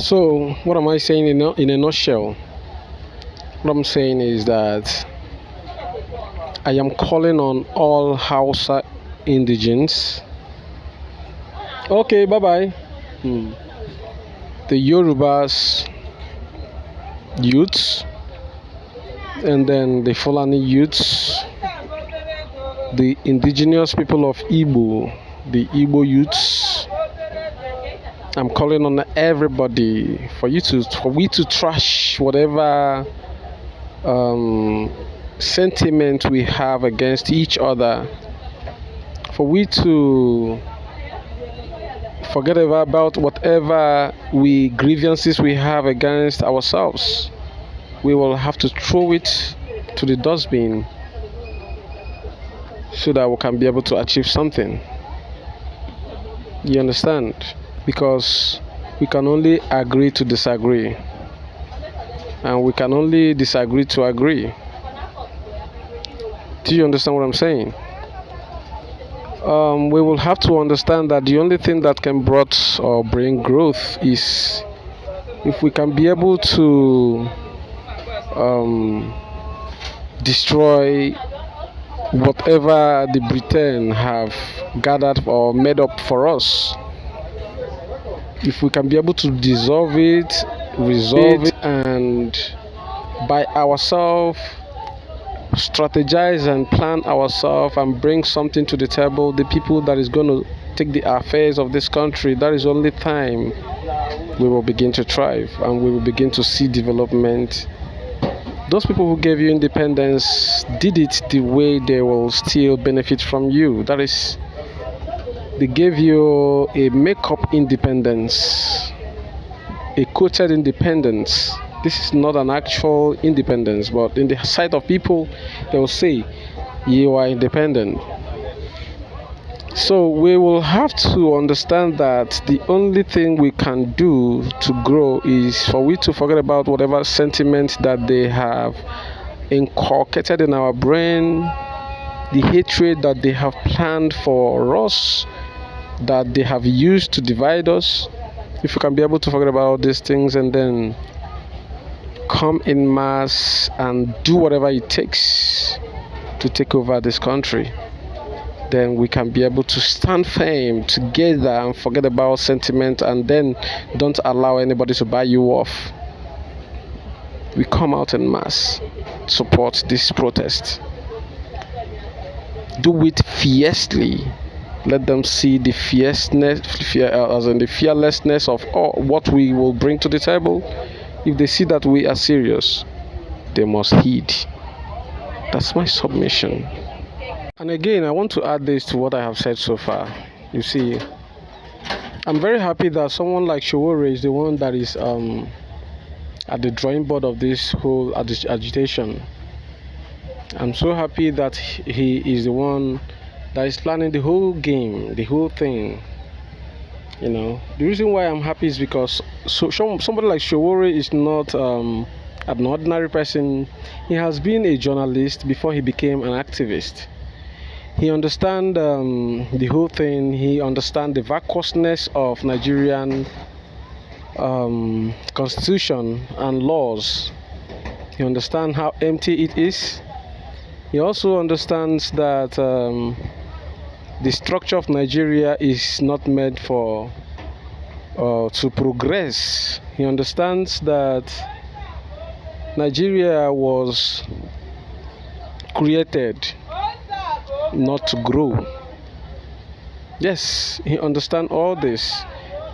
So, what am I saying in a nutshell? What I'm saying is that I am calling on all Hausa indigenes. Okay, bye bye. Hmm. The Yorubas youths, and then the Fulani youths, the indigenous people of Igbo, the Igbo youths. I'm calling on everybody for we to trash whatever um, sentiment we have against each other, for we to forget about whatever grievances we have against ourselves. We will have to throw it to the dustbin so that we can be able to achieve something. You understand? Because we can only agree to disagree, and we can only disagree to agree. Do you understand what I'm saying? We will have to understand that the only thing that can bring growth is if we can be able to um, destroy whatever the Britain have gathered or made up for us. If we can be able to dissolve it, resolve it, and by ourselves strategize and plan ourselves and bring something to the table, the people that is going to take the affairs of this country, that is only time we will begin to thrive and we will begin to see development. Those people who gave you independence did it the way they will still benefit from you. That is, they gave you a make-up independence, a quoted independence. This is not an actual independence, but in the sight of people, they will say you are independent. So we will have to understand that the only thing we can do to grow is for we to forget about whatever sentiment that they have inculcated in our brain, the hatred that they have planned for us, that they have used to divide us. If we can be able to forget about all these things and then come in mass and do whatever it takes to take over this country, then we can be able to stand firm together and forget about sentiment, and then don't allow anybody to buy you off. We come out in mass, support this protest. Do it fiercely. Let them see the the fearlessness of all what we will bring to the table. If they see that we are serious, they must heed. That's my submission. And again, I want to add this to what I have said so far. You see, I'm very happy that someone like Showore is the one that is at the drawing board of this whole agitation. I'm so happy that he is the one that is planning the whole game, the whole thing. You know, the reason why I'm happy is because somebody like Showore is not an ordinary person. He has been a journalist before he became an activist. He understands the whole thing. He understands the vacuousness of Nigerian constitution and laws. He understands how empty it is. He also understands that the structure of Nigeria is not meant for to progress. He understands that Nigeria was created not to grow. Yes, he understands all this.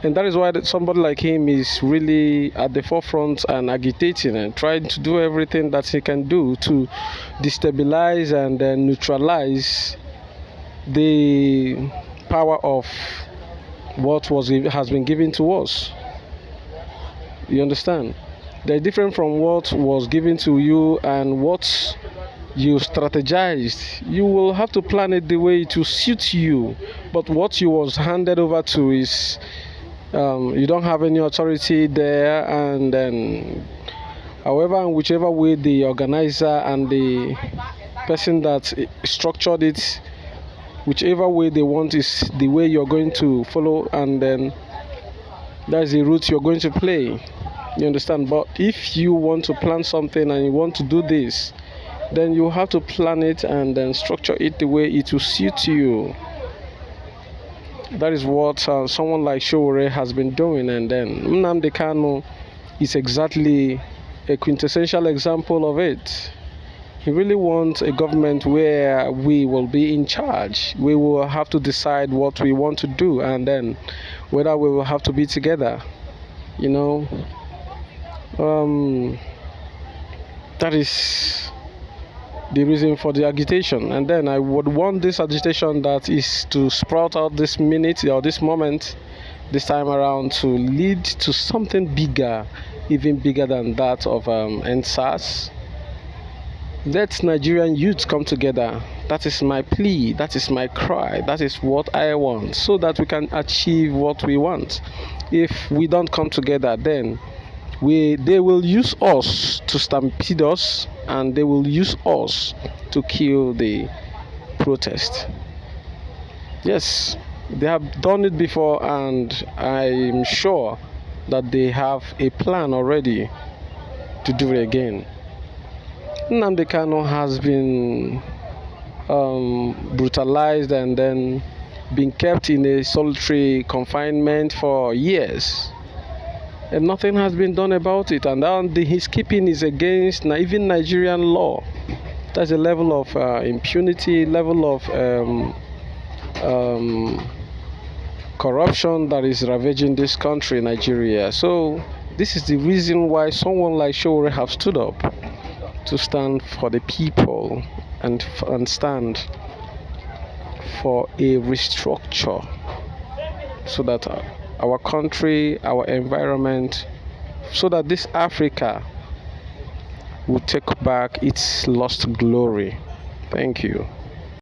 And that is why somebody like him is really at the forefront and agitating and trying to do everything that he can do to destabilize and then neutralize the power of what has been given to us. You understand? They're different from what was given to you and what you strategized. You will have to plan it the way to suit you. But what you was handed over to is you don't have any authority there, and then however and whichever way the organizer and the person that structured it, whichever way they want is the way you're going to follow, and then That's the route you're going to play. You understand? But if you want to plan something and you want to do this, then you have to plan it and then structure it the way it will suit you. That is what someone like Showore has been doing, and then Nnamdi Kanu is exactly a quintessential example of it. He really wants a government where we will be in charge. We will have to decide what we want to do, and then whether we will have to be together. You know, um, that is the reason for the agitation. And then I would want this agitation that is to sprout out this minute or this moment, this time around, to lead to something bigger, even bigger than that of NSAS. Let Nigerian youths come together. That is my plea, that is my cry, that is what I want, so that we can achieve what we want. If we don't come together, then they will use us to stampede us, and they will use us to kill the protest. Yes, they have done it before, and I'm sure that they have a plan already to do it again. Nnamdi Kanu has been brutalized and then been kept in a solitary confinement for years, and nothing has been done about it. And now his keeping is against even Nigerian law. There's a level of impunity, level of corruption that is ravaging this country, Nigeria. So this is the reason why someone like Showore have stood up to stand for the people and stand for a restructure, so that our country, our environment, so that this Africa will take back its lost glory. Thank you.